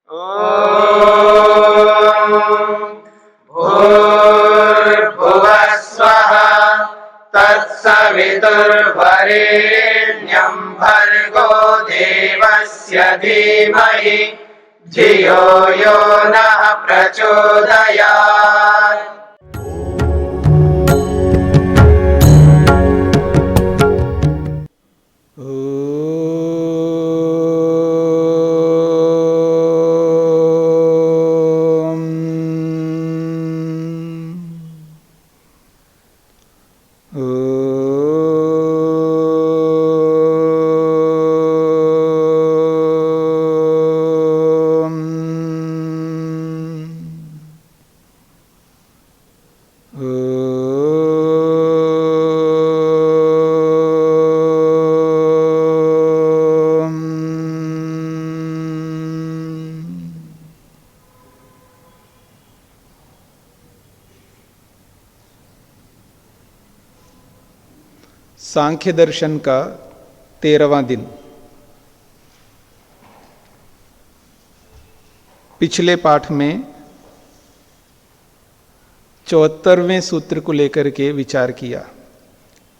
भूर्भुवः स्वः तत्सवितुर्वरेण्यं भर्गो देवस्य धीमहि धियो यो नः प्रचोदयात्। सांख्य दर्शन का 13वां दिन। पिछले पाठ में 74वें सूत्र को लेकर के विचार किया।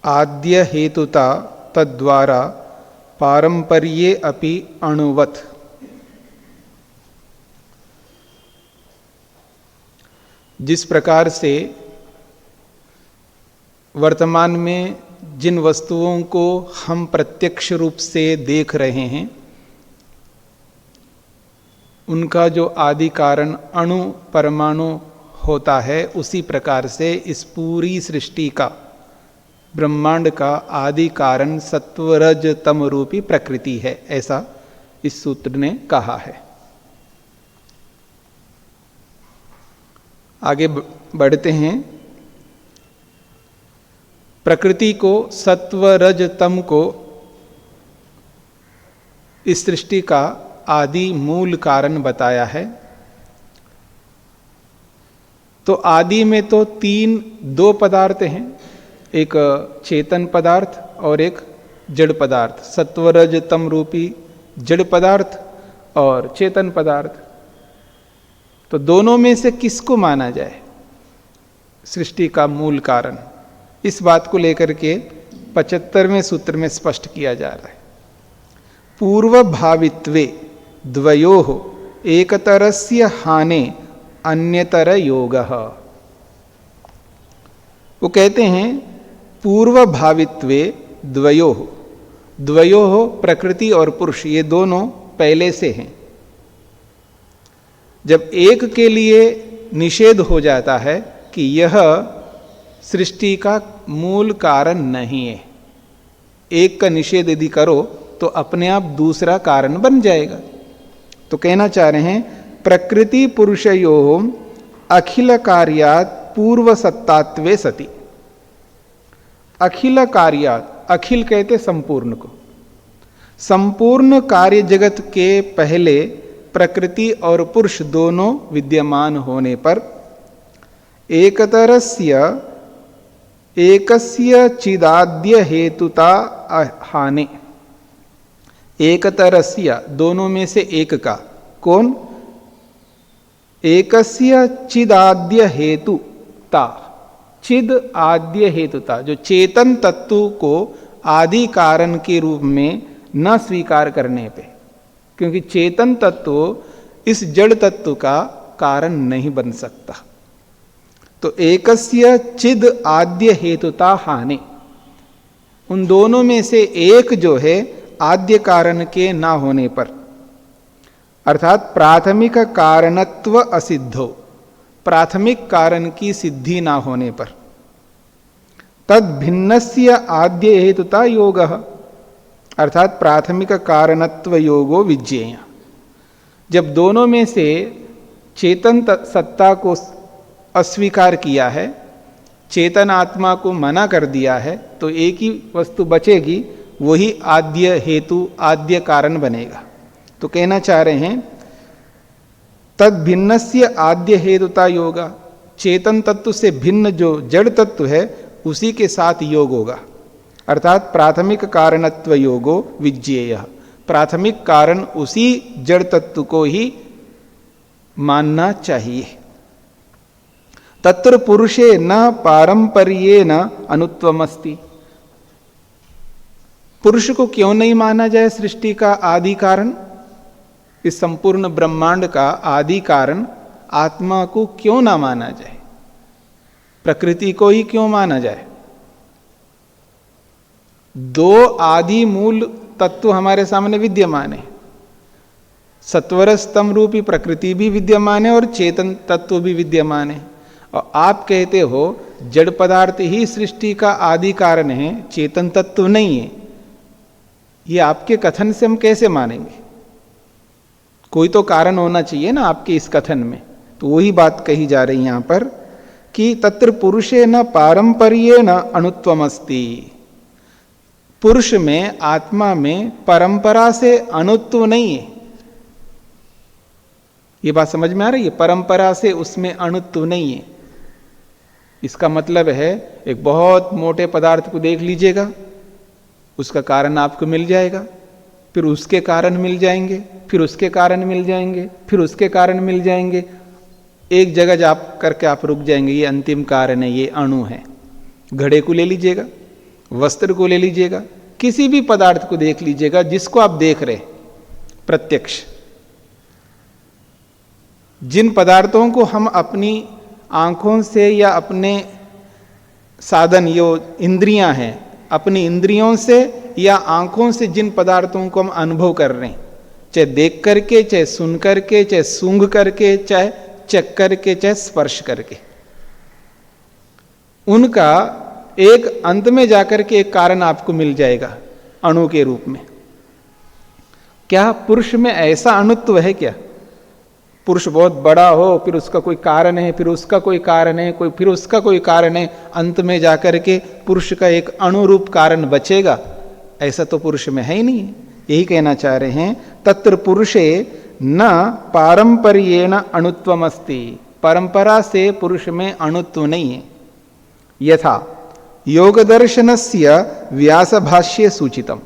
आद्य हेतुता तद्वारा पारंपर्ये अपि अणुवत्। जिस प्रकार से वर्तमान में जिन वस्तुओं को हम प्रत्यक्ष रूप से देख रहे हैं उनका जो आदि कारण अणु परमाणु होता है, उसी प्रकार से इस पूरी सृष्टि का, ब्रह्मांड का आदि कारण सत्वरज तम रूपी प्रकृति है, ऐसा इस सूत्र ने कहा है। आगे बढ़ते हैं। प्रकृति को, सत्व रज तम को इस सृष्टि का आदि मूल कारण बताया है। तो आदि में तो दो पदार्थ हैं, एक चेतन पदार्थ और एक जड़ पदार्थ। सत्व रज तम रूपी जड़ पदार्थ और चेतन पदार्थ। तो दोनों में से किसको माना जाए सृष्टि का मूल कारण, इस बात को लेकर के 75वें सूत्र में स्पष्ट किया जा रहा है। पूर्व भावित्वे द्वयोः एकतरस्य हाने अन्यतर योगः। वो कहते हैं पूर्व भावित्वे द्वयोः, द्वयोः प्रकृति और पुरुष, ये दोनों पहले से हैं। जब एक के लिए निषेध हो जाता है कि यह सृष्टि का मूल कारण नहीं है, एक का निषेध यदि करो तो अपने आप दूसरा कारण बन जाएगा। तो कहना चाह रहे हैं प्रकृति पुरुषयोः अखिल कार्यात् पूर्व सत्तात्वे सति। अखिल कार्यात्, अखिल कहते संपूर्ण को, संपूर्ण कार्य जगत के पहले प्रकृति और पुरुष दोनों विद्यमान होने पर एकतरस्य एकस्य चिदाद्य हेतुता हाने। एकतरस्य दोनों में से एक का, कौन? एकस्य चिदाद्य हेतुता, चिद आद्य हेतुता, जो चेतन तत्व को आदि कारण के रूप में न स्वीकार करने पे, क्योंकि चेतन तत्व इस जड़ तत्व का कारण नहीं बन सकता। तो एकस्य चिद आद्य हेतुता हानि, उन दोनों में से एक जो है आद्य कारण के ना होने पर, अर्थात प्राथमिक कारणत्व असिद्धो, प्राथमिक कारण की सिद्धि ना होने पर, तद भिन्नस्य आद्य हेतुता योगः, अर्थात प्राथमिक कारणत्व योगो विज्ञेय। जब दोनों में से चेतन सत्ता को अस्वीकार किया है, चेतन आत्मा को मना कर दिया है, तो एक ही वस्तु बचेगी, वही आद्य हेतु आद्य कारण बनेगा। तो कहना चाह रहे हैं तद भिन्नस्य आद्य हेतुता योगा, चेतन तत्व से भिन्न जो जड़ तत्व है उसी के साथ योग होगा, अर्थात प्राथमिक कारणत्व योगो विज्ञेय। प्राथमिक कारण उसी जड़ तत्व को ही मानना चाहिए। तत्र पुरुषे न पारंपर्येण अनुत्वमस्ति। पुरुष को क्यों नहीं माना जाए सृष्टि का आदि कारण? इस संपूर्ण ब्रह्मांड का आदि कारण आत्मा को क्यों ना माना जाए? प्रकृति को ही क्यों माना जाए? दो आदि मूल तत्व हमारे सामने विद्यमान है। सत्वर स्तंभ रूपी प्रकृति भी विद्यमान है और चेतन तत्व भी विद्यमान है। और आप कहते हो जड़ पदार्थ ही सृष्टि का आदि कारण है, चेतन तत्व नहीं है। ये आपके कथन से हम कैसे मानेंगे? कोई तो कारण होना चाहिए ना आपके इस कथन में। तो वही बात कही जा रही यहां पर कि तत्र पुरुषे न पारंपर्येण अनुत्वमस्ति। पुरुष में, आत्मा में परंपरा से अनुत्व नहीं है। ये बात समझ में आ रही है? परंपरा से उसमें अनुत्व नहीं है। इसका मतलब है एक बहुत मोटे पदार्थ को देख लीजिएगा, उसका कारण आपको मिल जाएगा, फिर उसके कारण मिल जाएंगे, फिर उसके कारण मिल जाएंगे, फिर उसके कारण मिल जाएंगे। एक जगह जा करके आप रुक जाएंगे, ये अंतिम कारण है, ये अणु है। घड़े को ले लीजिएगा, वस्त्र को ले लीजिएगा, किसी भी पदार्थ को देख लीजिएगा जिसको आप देख रहे प्रत्यक्ष। जिन पदार्थों को हम अपनी आंखों से या अपने साधन, यो इंद्रियां हैं, अपनी इंद्रियों से या आंखों से जिन पदार्थों को हम अनुभव कर रहे हैं, चाहे देख करके, चाहे सुन करके, चाहे सूंघ करके, चाहे चख करके, चाहे स्पर्श करके, उनका एक अंत में जाकर के एक कारण आपको मिल जाएगा अणु के रूप में। क्या पुरुष में ऐसा अणुत्व है क्या? पुरुष बहुत बड़ा हो, फिर उसका कोई कारण है, फिर उसका कोई कारण है, फिर उसका कोई कारण है, अंत में जाकर के पुरुष का एक अणुरूप कारण बचेगा? ऐसा तो पुरुष में है ही नहीं है। यही कहना चाह रहे हैं, तत्र पुरुषे न पारंपर्येण अणुत्वमस्ति। परंपरा से पुरुष में अणुत्व नहीं है। यथा योग दर्शनस्य व्यास भाष्ये सूचितम,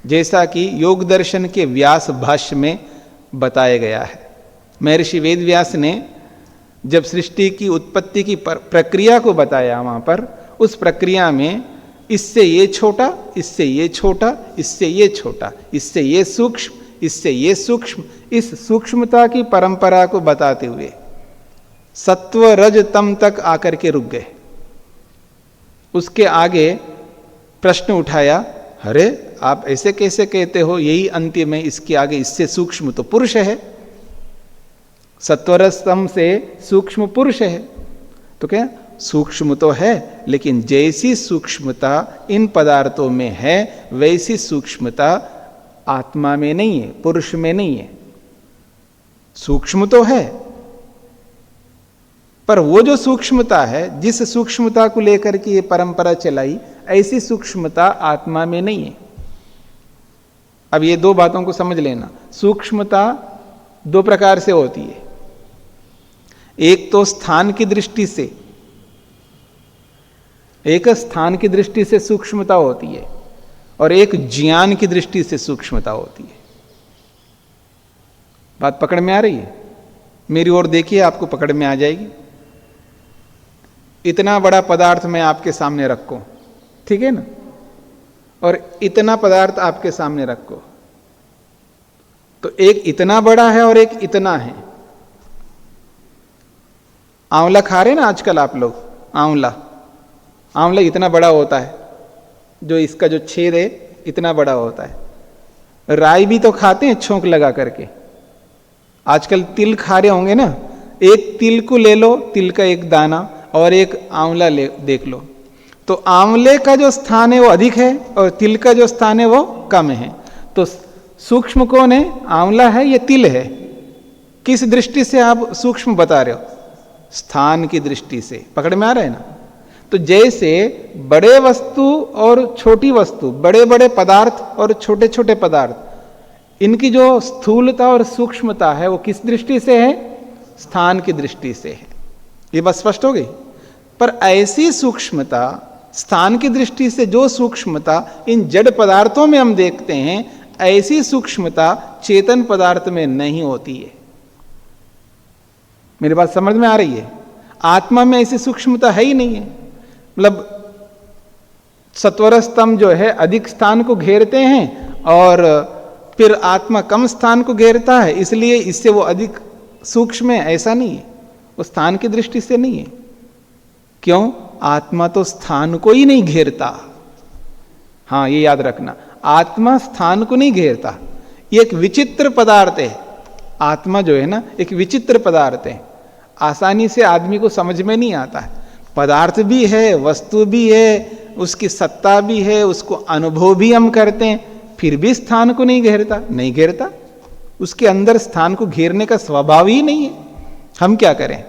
जैसा कि योग दर्शन के व्यास भाष्य में बताया गया है। महर्षि वेदव्यास ने जब सृष्टि की उत्पत्ति की प्रक्रिया को बताया, वहां पर उस प्रक्रिया में इससे ये छोटा, इससे ये छोटा, इससे ये छोटा, इससे ये सूक्ष्म, इससे ये सूक्ष्म, इस सूक्ष्मता की परंपरा को बताते हुए सत्व रज तम तक आकर के रुक गए। उसके आगे प्रश्न उठाया, अरे आप ऐसे कैसे कहते हो, यही अंतिम है, इसके आगे इससे सूक्ष्म तो पुरुष है, सत्वरस्तम से सूक्ष्म पुरुष है। तो क्या सूक्ष्म तो है, लेकिन जैसी सूक्ष्मता इन पदार्थों में है वैसी सूक्ष्मता आत्मा में नहीं है, पुरुष में नहीं है। सूक्ष्म तो है, पर वो जो सूक्ष्मता है, जिस सूक्ष्मता को लेकर के ये परंपरा चलाई, ऐसी सूक्ष्मता आत्मा में नहीं है। अब ये दो बातों को समझ लेना। सूक्ष्मता दो प्रकार से होती है। एक तो स्थान की दृष्टि से, एक स्थान की दृष्टि से सूक्ष्मता होती है और एक ज्ञान की दृष्टि से सूक्ष्मता होती है। बात पकड़ में आ रही है? मेरी ओर देखिए, आपको पकड़ में आ जाएगी। इतना बड़ा पदार्थ मैं आपके सामने रखूं, ठीक है ना, और इतना पदार्थ आपके सामने रखो, तो एक इतना बड़ा है और एक इतना है। आंवला खा रहे ना आजकल आप लोग, आंवला इतना बड़ा होता है, जो इसका जो छेद है इतना बड़ा होता है। राई भी तो खाते हैं छोंक लगा करके। आजकल तिल खा रहे होंगे ना, एक तिल को ले लो, तिल का एक दाना, और एक आंवला ले देख लो, तो आंवले का जो स्थान है वो अधिक है और तिल का जो स्थान है वो कम है। तो सूक्ष्म कौन है, आंवला है या तिल है? किस दृष्टि से आप सूक्ष्म बता रहे हो? स्थान की दृष्टि से। पकड़ में आ रहा है ना? तो जैसे बड़े वस्तु और छोटी वस्तु, बड़े बड़े पदार्थ और छोटे छोटे पदार्थ, इनकी जो स्थूलता और सूक्ष्मता है वो किस दृष्टि से है? स्थान की दृष्टि से है। ये बात स्पष्ट हो गई? पर ऐसी सूक्ष्मता, स्थान की दृष्टि से जो सूक्ष्मता इन जड़ पदार्थों में हम देखते हैं, ऐसी सूक्ष्मता चेतन पदार्थ में नहीं होती है। मेरी बात समझ में आ रही है? आत्मा में ऐसी सूक्ष्मता है ही नहीं है। मतलब सत्वर स्तंभ जो है अधिक स्थान को घेरते हैं और फिर आत्मा कम स्थान को घेरता है, इसलिए इससे वो अधिक सूक्ष्म है, ऐसा नहीं है। वो स्थान की दृष्टि से नहीं है। क्यों? आत्मा तो स्थान को ही नहीं घेरता। हाँ, ये याद रखना, आत्मा स्थान को नहीं घेरता। ये एक विचित्र पदार्थ है। आत्मा जो है ना, एक विचित्र पदार्थ है, आसानी से आदमी को समझ में नहीं आता है। पदार्थ भी है, वस्तु भी है, उसकी सत्ता भी है, उसको अनुभव भी हम करते हैं, फिर भी स्थान को नहीं घेरता। उसके अंदर स्थान को घेरने का स्वभाव ही नहीं है। हम क्या करें?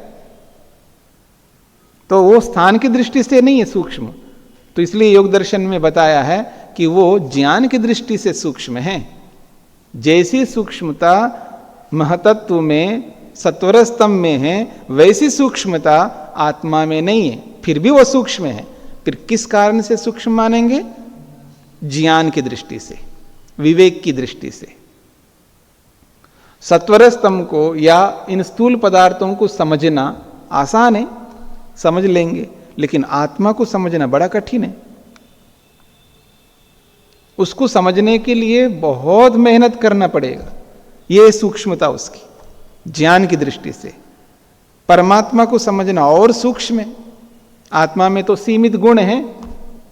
तो वो स्थान की दृष्टि से नहीं है सूक्ष्म। तो इसलिए योग दर्शन में बताया है कि वो ज्ञान की दृष्टि से सूक्ष्म है। जैसी सूक्ष्मता महतत्व में सत्वर स्तंभ में है, वैसी सूक्ष्मता आत्मा में नहीं है, फिर भी वो सूक्ष्म है। फिर किस कारण से सूक्ष्म मानेंगे? ज्ञान की दृष्टि से, विवेक की दृष्टि से। सत्वर स्तंभ को या इन स्थूल पदार्थों को समझना आसान है, समझ लेंगे, लेकिन आत्मा को समझना बड़ा कठिन है। उसको समझने के लिए बहुत मेहनत करना पड़ेगा। यह सूक्ष्मता उसकी ज्ञान की दृष्टि से। परमात्मा को समझना और सूक्ष्म है। आत्मा में तो सीमित गुण हैं,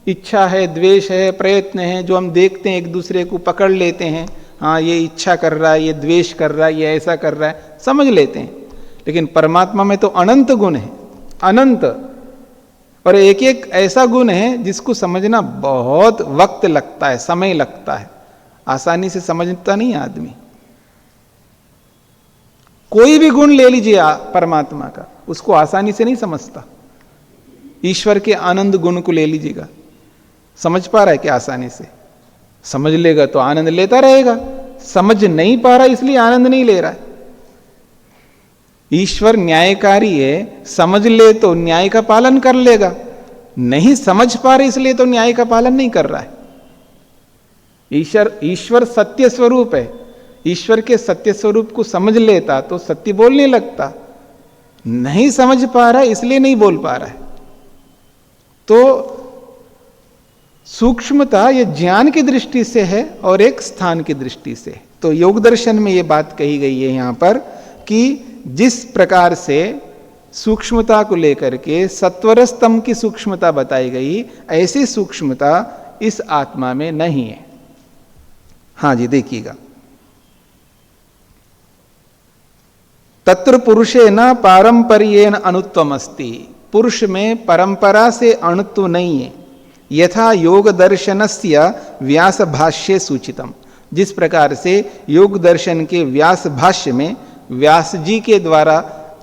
इच्छा है, द्वेष है, प्रयत्न है, जो हम देखते हैं, एक दूसरे को पकड़ लेते हैं। हाँ, ये इच्छा कर रहा है, ये द्वेष कर रहा है, ये ऐसा कर रहा है, समझ लेते हैं। लेकिन परमात्मा में तो अनंत गुण है, अनंत। और एक एक ऐसा गुण है जिसको समझना बहुत वक्त लगता है, समय लगता है, आसानी से समझता नहीं आदमी। कोई भी गुण ले लीजिए परमात्मा का, उसको आसानी से नहीं समझता। ईश्वर के आनंद गुण को ले लीजिएगा, समझ पा रहा है क्या? आसानी से समझ लेगा तो आनंद लेता रहेगा। समझ नहीं पा रहा इसलिए आनंद नहीं ले रहा है। ईश्वर न्यायकारी है, समझ ले तो न्याय का पालन कर लेगा, नहीं समझ पा रहे इसलिए तो न्याय का पालन नहीं कर रहा है। ईश्वर सत्य स्वरूप है। ईश्वर के सत्य स्वरूप को समझ लेता तो सत्य बोलने लगता, नहीं समझ पा रहा है इसलिए नहीं बोल पा रहा है। तो सूक्ष्मता ये ज्ञान की दृष्टि से है और एक स्थान की दृष्टि से। तो योग दर्शन में ये बात कही गई है यहां पर कि जिस प्रकार से सूक्ष्मता को लेकर के सत्वर स्तंभ की सूक्ष्मता बताई गई, ऐसी सूक्ष्मता इस आत्मा में नहीं है। हाँ जी, देखिएगा, तत्र पुरुषे न पारंपर्येण अणुत्वम अस्ति। पुरुष में परंपरा से अणुत्व नहीं है। यथा योग दर्शनस्य व्यास भाष्ये सूचितम। जिस प्रकार से योग दर्शन के व्यास भाष्य में व्यास जी के द्वारा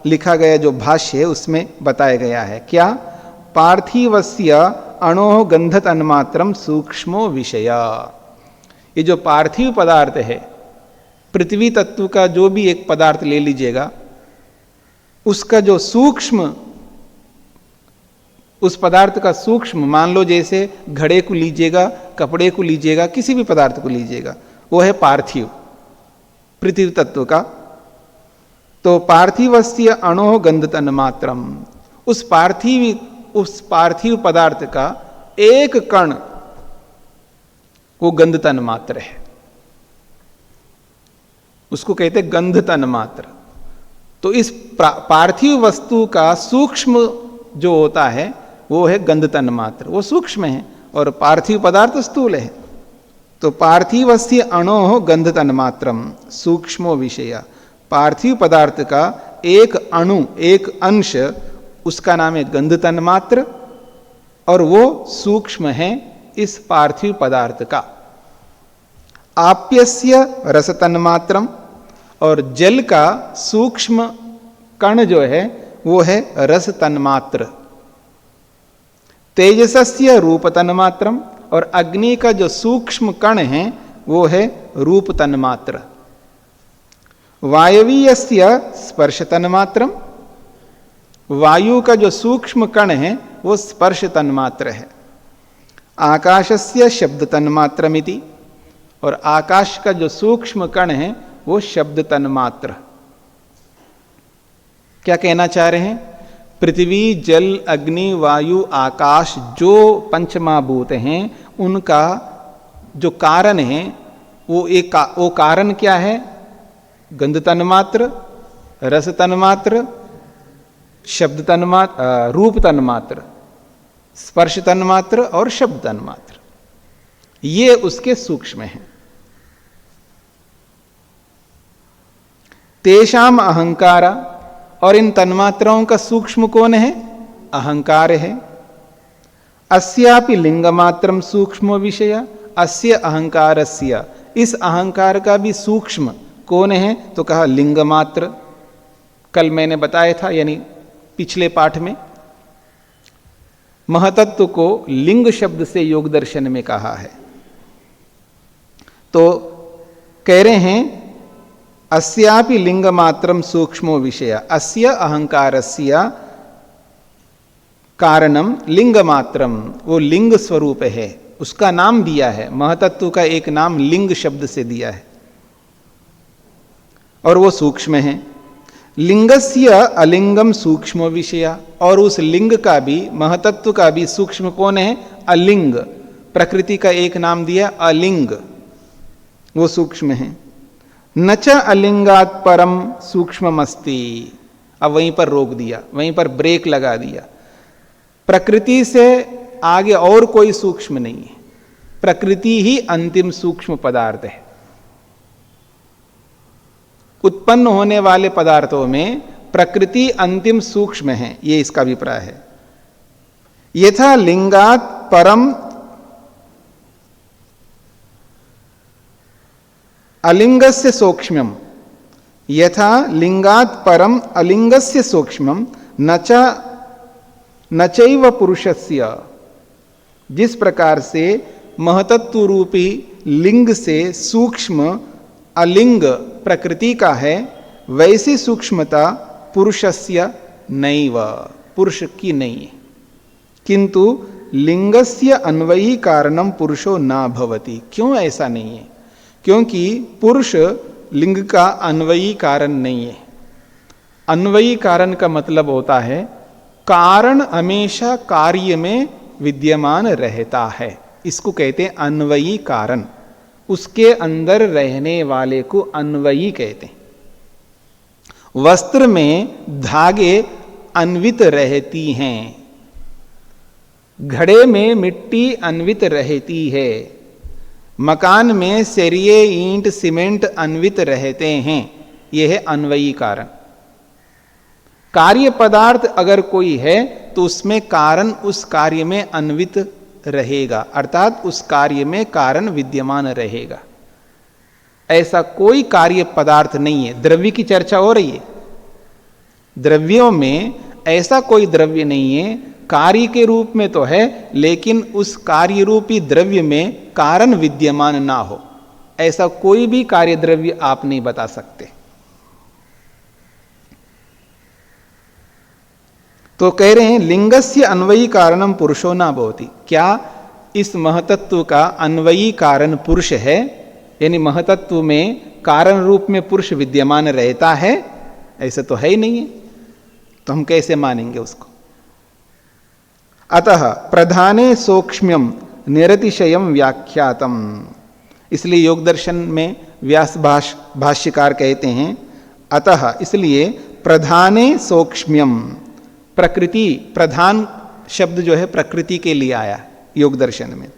लिखा गया जो भाष्य है उसमें बताया गया है क्या? पार्थिवस्य अणोः गंध तन्मात्रम सूक्ष्मो विषय। ये जो पार्थिव पदार्थ है, पृथ्वी तत्व का जो भी एक पदार्थ ले लीजिएगा, उसका जो सूक्ष्म, उस पदार्थ का सूक्ष्म, मान लो जैसे घड़े को लीजिएगा, कपड़े को लीजिएगा, किसी भी पदार्थ को लीजिएगा, वो है पार्थिव, पृथ्वी तत्व का। तो पार्थिवस्य अणोः गंध तन्मात्रम, उस पार्थिव पदार्थ का एक कण वो गंध तन्मात्र है, उसको कहते गंध तन्मात्र। तो इस पार्थिव वस्तु का सूक्ष्म जो होता है वो है गंध तन्मात्र, वो सूक्ष्म है, और पार्थिव पदार्थ स्थूल है। तो पार्थिवस्य अणोः गंध तन्मात्रम सूक्ष्मो विषय। पार्थिव पदार्थ का एक अणु, एक अंश, उसका नाम है गंध तन्मात्र, और वो सूक्ष्म है इस पार्थिव पदार्थ का। आप्यस्य रस तन्मात्रम, और जल का सूक्ष्म कण जो है वो है रस तन्मात्र। तेजसस्य रूप तन्मात्रम, और अग्नि का जो सूक्ष्म कण है वो है रूप तन्मात्र। वायवीयस्य स्पर्श तन्मात्रम, वायु का जो सूक्ष्म कण है वो स्पर्श तन्मात्र है। आकाशस्य शब्द तन्मात्रमिति, और आकाश का जो सूक्ष्म कण है वो शब्द तन्मात्र। क्या कहना चाह रहे हैं? पृथ्वी, जल, अग्नि, वायु, आकाश जो पंचमहाभूत हैं उनका जो कारण है वो कारण क्या है? गंध तन्मात्र, रस तन्मात्र, शब्द तन्मात्र, रूप तन्मात्र, स्पर्श तन्मात्र और शब्द तन्मात्र, ये उसके सूक्ष्म हैं। तेषाम अहंकारा, और इन तन्मात्राओं का सूक्ष्म कौन है? अहंकार है। अस्यापि लिंगमात्रम सूक्ष्म विषय अस्य अहंकारस्य, इस अहंकार का भी सूक्ष्म कौन है? तो कहा लिंगमात्र। कल मैंने बताया था, यानी पिछले पाठ में, महतत्व को लिंग शब्द से योग दर्शन में कहा है। तो कह रहे हैं अस्यापि लिंगमात्रम सूक्ष्मो विषय अस्य अहंकारस्य कारणम लिंगमात्रम, वो लिंग स्वरूप है, उसका नाम दिया है। महतत्व का एक नाम लिंग शब्द से दिया है और वो सूक्ष्म है। लिंगस्य अलिंगम सूक्ष्म विषय, और उस लिंग का भी, महतत्व का भी सूक्ष्म कौन है? अलिंग। प्रकृति का एक नाम दिया अलिंग, वो सूक्ष्म है। न च अलिंगात परम सूक्ष्ममस्ति, अब वहीं पर रोक दिया, वहीं पर ब्रेक लगा दिया। प्रकृति से आगे और कोई सूक्ष्म नहीं है, प्रकृति ही अंतिम सूक्ष्म पदार्थ है। उत्पन्न होने वाले पदार्थों में प्रकृति अंतिम सूक्ष्म है, ये इसका अभिप्राय है। यथा लिंगात परम अलिंगस्य सूक्ष्मम, यथा लिंगात परम अलिंगस्य सूक्ष्मम न चैव पुरुषस्य, जिस प्रकार से महतत्व रूपी लिंग से सूक्ष्म अलिंग प्रकृति का है, वैसी सूक्ष्मता पुरुषस्य नैव, पुरुष की नहीं है। किंतु लिंगस्य अन्वयी कारणम पुरुषो न भवति, क्यों ऐसा नहीं है? क्योंकि पुरुष लिंग का अन्वयी कारण नहीं है। अन्वयी कारण का मतलब होता है कारण हमेशा कार्य में विद्यमान रहता है, इसको कहते हैं अन्वयी कारण। उसके अंदर रहने वाले को अन्वयी कहते हैं। वस्त्र में धागे अन्वित रहती हैं, घड़े में मिट्टी अन्वित रहती है, मकान में सरिये, ईंट, सीमेंट अन्वित रहते हैं, यह है अन्वयी कारण। कार्य पदार्थ अगर कोई है तो उसमें कारण उस कार्य में अन्वित रहेगा, अर्थात उस कार्य में कारण विद्यमान रहेगा। ऐसा कोई कार्य पदार्थ नहीं है। द्रव्य की चर्चा हो रही है, द्रव्यों में ऐसा कोई द्रव्य नहीं है, कार्य के रूप में तो है लेकिन उस कार्य रूपी द्रव्य में कारण विद्यमान ना हो, ऐसा कोई भी कार्य द्रव्य आप नहीं बता सकते। तो कह रहे हैं लिंगस्य अन्वयी कारणम पुरुषो न भवति, क्या इस महतत्व का अन्वयी कारण पुरुष है? यानी महतत्व में कारण रूप में पुरुष विद्यमान रहता है? ऐसा तो है ही नहीं है, तो हम कैसे मानेंगे उसको? अतः प्रधाने सूक्ष्म्यम निरतिशयम व्याख्यातम, इसलिए योग दर्शन में व्यास भाष्यकार कहते हैं अतः, इसलिए प्रधाने सूक्ष्म्यम, प्रकृति, प्रधान शब्द जो है प्रकृति के लिए आया योग दर्शन में,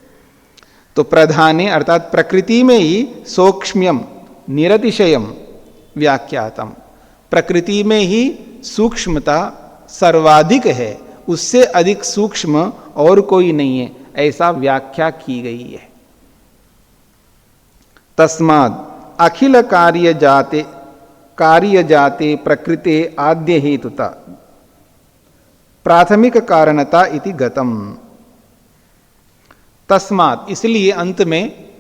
तो प्रधाने अर्थात प्रकृति में ही सूक्ष्म्यम निरतिशयम व्याख्यातम, प्रकृति में ही सूक्ष्मता सर्वाधिक है, उससे अधिक सूक्ष्म और कोई नहीं है, ऐसा व्याख्या की गई है। तस्माद अखिल कार्य जाते प्रकृते आद्य हेतुता प्राथमिक कारणता इति गतम। तस्मात, इसलिए अंत में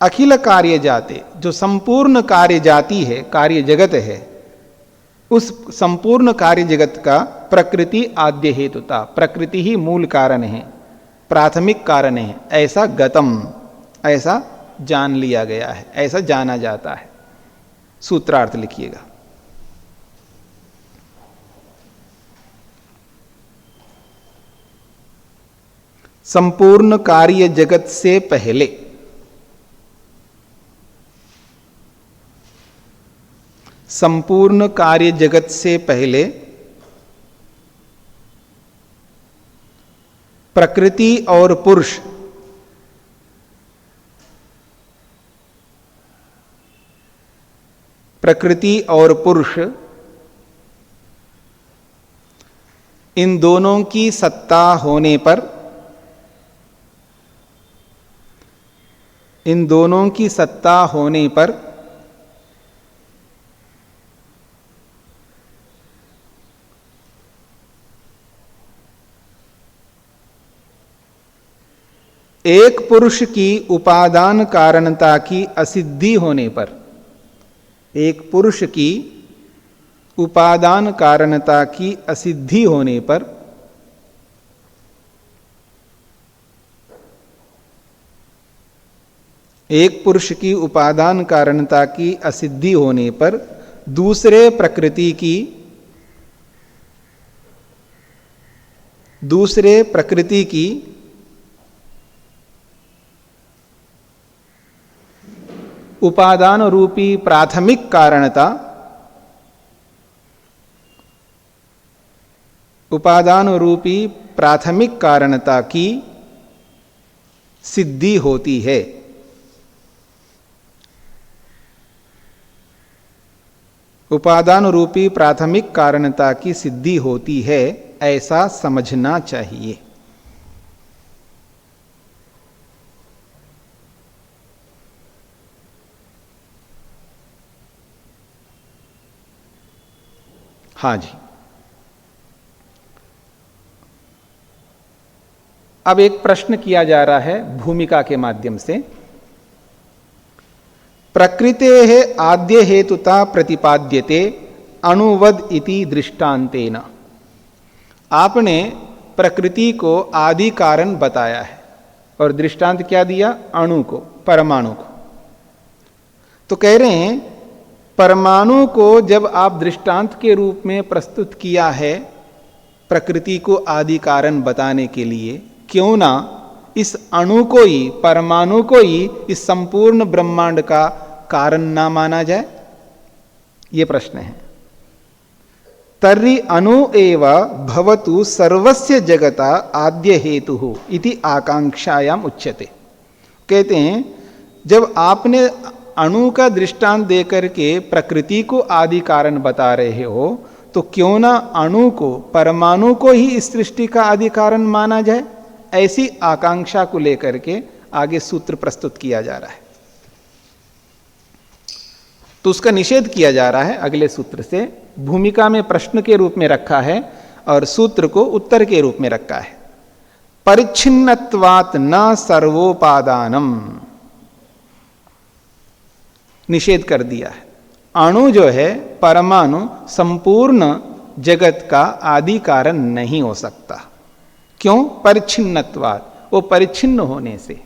अखिल कार्य जाते, जो संपूर्ण कार्य जाति है, कार्य जगत है, उस संपूर्ण कार्य जगत का प्रकृति आद्य हेतुता, प्रकृति ही मूल कारण है, प्राथमिक कारण है, ऐसा गतम, ऐसा जान लिया गया है, ऐसा जाना जाता है। सूत्रार्थ लिखिएगा। संपूर्ण कार्य जगत से पहले, संपूर्ण कार्य जगत से पहले प्रकृति और पुरुष प्रकृति और पुरुष इन दोनों की सत्ता होने पर, इन दोनों की सत्ता होने पर एक पुरुष की उपादान कारणता की असिद्धि होने पर, एक पुरुष की उपादान कारणता की असिद्धि होने पर एक पुरुष की उपादान कारणता की असिद्धि होने पर दूसरे प्रकृति की उपादान रूपी प्राथमिक कारणता, उपादान रूपी प्राथमिक कारणता की सिद्धि होती है। उपादान रूपी प्राथमिक कारणता की सिद्धि होती है, ऐसा समझना चाहिए। हाँ जी, अब एक प्रश्न किया जा रहा है भूमिका के माध्यम से। प्रकृतेः आद्य हेतुता प्रतिपाद्यते अणुवद इति दृष्टांतेन। आपने प्रकृति को आदि कारण बताया है और दृष्टांत क्या दिया? अणु को, परमाणु को। तो कह रहे हैं परमाणु को जब आप दृष्टांत के रूप में प्रस्तुत किया है प्रकृति को आदि कारण बताने के लिए, क्यों ना इस अणु को ही, परमाणु को ही इस संपूर्ण ब्रह्मांड का कारण ना माना जाए? ये प्रश्न है। तर्हि अणु एव भवतु सर्वस्य जगता आद्य हेतु इति आकांक्षायाम उच्यते। कहते हैं जब आपने अणु का दृष्टांत देकर के प्रकृति को आदि कारण बता रहे हो, तो क्यों ना अणु को, परमाणु को ही इस सृष्टि का आदि कारण माना जाए? ऐसी आकांक्षा को लेकर के आगे सूत्र प्रस्तुत किया जा रहा है। तो उसका निषेध किया जा रहा है अगले सूत्र से। भूमिका में प्रश्न के रूप में रखा है और सूत्र को उत्तर के रूप में रखा है। परिच्छिन्नत्वात् न सर्वोपादानम, निषेध कर दिया है। अणु जो है, परमाणु संपूर्ण जगत का आदि कारण नहीं हो सकता। क्यों? परिच्छिन्नत्वात्, वो परिच्छिन्न होने से।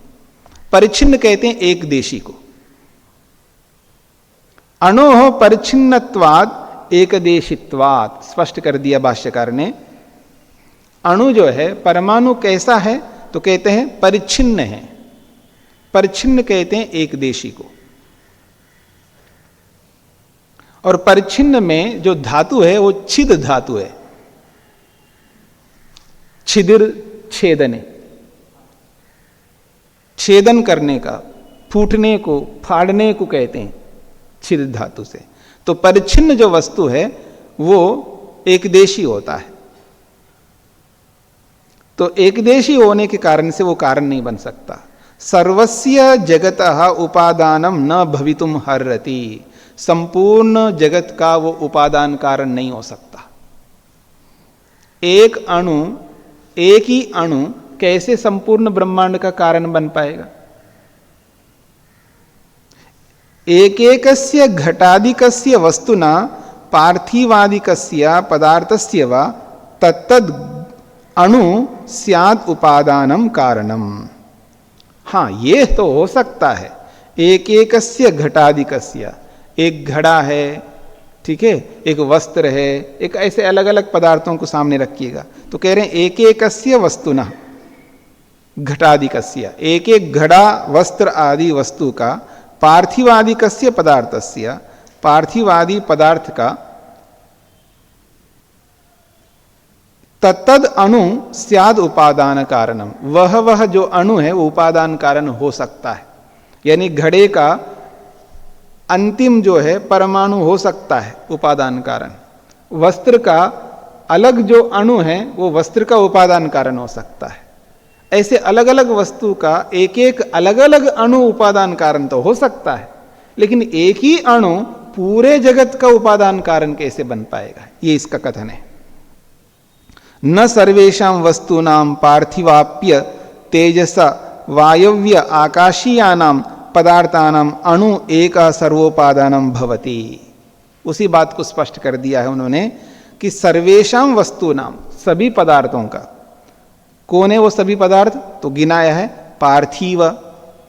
परिच्छिन्न कहते हैं एक देशी को। अणोः परिच्छिन्नत्वात् एकदेशित्वात्, स्पष्ट कर दिया भाष्यकार ने। अणु जो है, परमाणु कैसा है? तो कहते हैं परिच्छिन्न है। परिच्छिन्न कहते हैं एक देशी को। और परिच्छिन्न में जो धातु है वो छिद धातु है। छिदिर छेदने, छेदन करने का, फूटने को, फाड़ने को कहते हैं छिद धातु से। तो परिच्छिन्न जो वस्तु है वो एकदेशी होता है। तो एकदेशी होने के कारण से वो कारण नहीं बन सकता। सर्वस्य जगतः उपादानम न भवितुम हर्रति, संपूर्ण जगत का वो उपादान कारण नहीं हो सकता। एक अणु, एक ही अणु कैसे संपूर्ण ब्रह्मांड का कारण बन पाएगा? एकैकस्य घटादिकस्य वस्तुना पार्थिवादिकस्य पदार्थस्य वा तत्तद अणु स्यात् उपादानम कारणम। हाँ, ये तो हो सकता है। एकैकस्य घटादिकस्य, एक घड़ा है, ठीक है, एक वस्त्र है, एक ऐसे अलग अलग पदार्थों को सामने रखिएगा। तो कह रहे हैं एकैकस्य वस्तुना, घटादिकस्य, एक एक घड़ा वस्त्र आदि वस्तु का, पार्थिवादिकस्य पदार्थस्य, पार्थिवादि पदार्थ का, तत्तद अणु स्याद उपादान कारणम, वह जो अणु है वो उपादान कारण हो सकता है। यानी घड़े का अंतिम जो है परमाणु हो सकता है उपादान कारण, वस्त्र का अलग जो अणु है वो वस्त्र का उपादान कारण हो सकता है। ऐसे अलग अलग वस्तु का एक एक अलग अलग अणु उपादान कारण तो हो सकता है, लेकिन एक ही अणु पूरे जगत का उपादान कारण कैसे बन पाएगा, ये इसका कथन है। न सर्वेषां वस्तूनां पार्थिवाप्य तेजस वायव्य आकाशीयानां पदार्थानां अणु एक सर्वोपादानं भवति। उसी बात को स्पष्ट कर दिया है उन्होंने कि सर्वेषां वस्तूनां, सभी पदार्थों का, कौन है वो सभी पदार्थ, तो गिनाया है पार्थिव,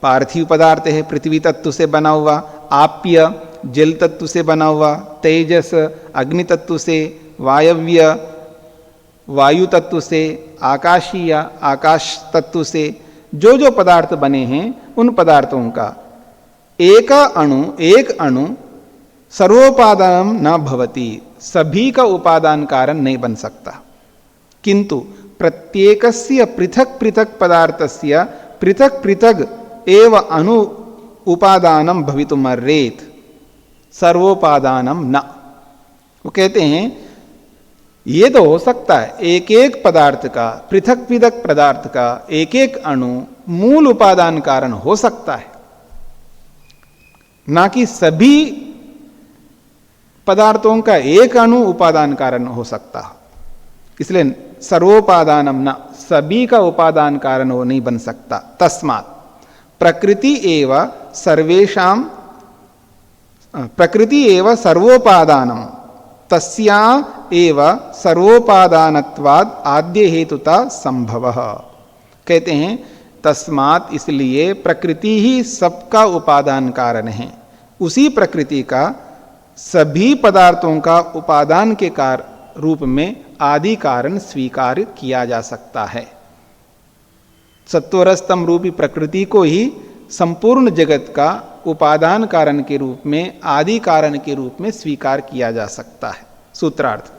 पार्थिव पदार्थ है पृथ्वी तत्व से बना हुआ, आप्य जल तत्व से बना हुआ, तेजस अग्नि तत्व से, वायव्य वायु तत्व से, आकाशीय आकाश तत्व से, जो जो पदार्थ बने हैं उन पदार्थों का एक अणु सर्वोपादान न भवति, सभी का उपादान कारण नहीं बन सकता। किंतु प्रत्येकस्य पृथक पृथक पदार्थस्य पृथक पृथक एव अणु उपादानम भवितुमर्हेत सर्वोपादानम न। वो कहते हैं ये तो हो सकता है एक एक पदार्थ का, पृथक पृथक पदार्थ का एक एक अणु मूल उपादान कारण हो सकता है, ना कि सभी पदार्थों का एक अणु उपादान कारण हो सकता। इसलिए सर्वोपादानम न, सभी का उपादान कारण वो नहीं बन सकता। तस्मात् प्रकृति एव सर्वोपादानम तस्या एव सर्वोपादानत्वाद आद्य हेतुता संभवः। कहते हैं तस्मात्, इसलिए प्रकृति ही सबका उपादान कारण है, उसी प्रकृति का सभी पदार्थों का उपादान के रूप में आदि कारण स्वीकार किया जा सकता है। सत्वरस्तम रूपी प्रकृति को ही संपूर्ण जगत का उपादान कारण के रूप में, आदि कारण के रूप में स्वीकार किया जा सकता है। सूत्रार्थ,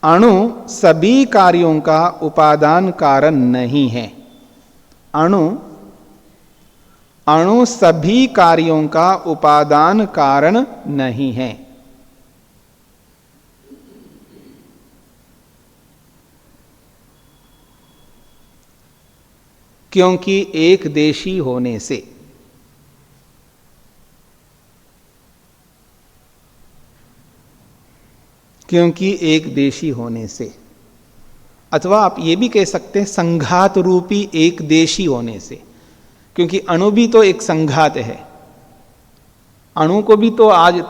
अणु सभी कार्यों का उपादान कारण नहीं है। अणु सभी कार्यों का उपादान कारण नहीं है, क्योंकि एक देशी होने से। क्योंकि एक देशी होने से, अथवा आप ये भी कह सकते हैं संघात रूपी एक देशी होने से, क्योंकि अणु भी तो एक संघात है, अणु को भी तो आज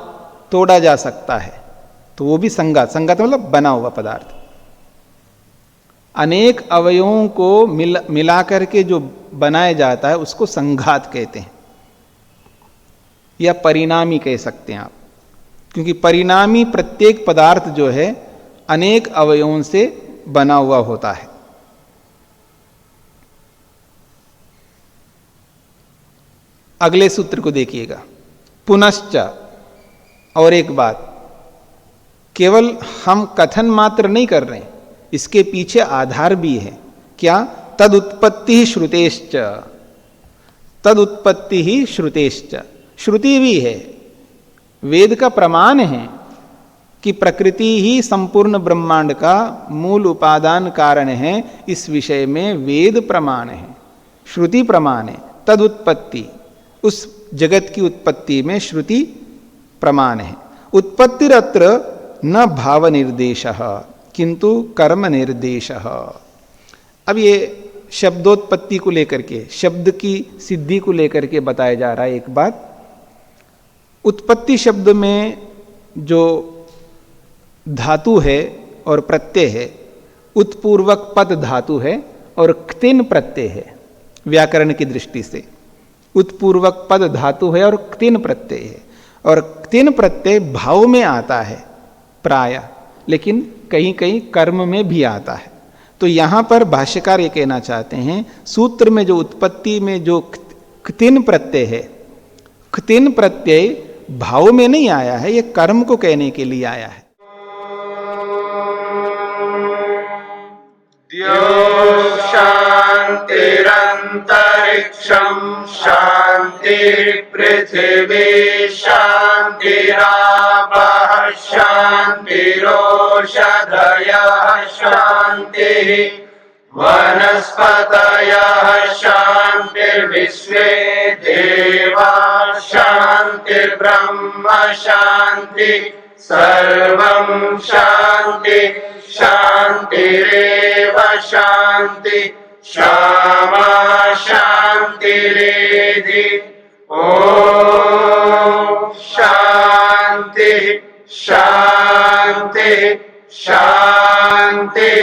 तोड़ा जा सकता है, तो वो भी संघात मतलब बना हुआ पदार्थ। अनेक अवयवों को मिला करके जो बनाया जाता है उसको संघात कहते हैं, या परिणामी कह सकते हैं आप, क्योंकि परिणामी प्रत्येक पदार्थ जो है अनेक अवयवों से बना हुआ होता है। अगले सूत्र को देखिएगा, पुनश्च, और एक बात, केवल हम कथन मात्र नहीं कर रहे हैं, इसके पीछे आधार भी है। क्या? तदुत्पत्ति ही श्रुतेश्च, तदुत्पत्ति ही श्रुतेश्च, श्रुति भी है, वेद का प्रमाण है कि प्रकृति ही संपूर्ण ब्रह्मांड का मूल उपादान कारण है। इस विषय में वेद प्रमाण है, श्रुति प्रमाण है। तदुत्पत्ति, उस जगत की उत्पत्ति में श्रुति प्रमाण है। उत्पत्तिरत्र न भाव निर्देशः किंतु कर्म निर्देशः। अब ये शब्दोत्पत्ति को लेकर के, शब्द की सिद्धि को लेकर के बताया जा रहा है एक बात। उत्पत्ति शब्द में जो धातु है और प्रत्यय है, उत्पूर्वक पद धातु है और क्तिन प्रत्यय है। व्याकरण की दृष्टि से उत्पूर्वक पद धातु है और क्तिन प्रत्यय है, और क्तिन प्रत्यय भाव में आता है प्राय, लेकिन कहीं कहीं कर्म में भी आता है। तो यहाँ पर भाष्यकार ये कहना चाहते हैं, सूत्र में जो उत्पत्ति में जो क्तिन प्रत्यय है, क्तिन प्रत्यय भाव में नहीं आया है, ये कर्म को कहने के लिए आया है। शांतिरंतरिक्षम शांति पृथ्वी शांतिरापः शांतिरोषधयः शांतिः वनस्पतयः शांतिर्विश्वे देवाः शांतिर्ब्रह्म शांति सर्वं शांति शांतिरेव शांति क्षमा शांतिरेधि। ओम शांति शांति शांति।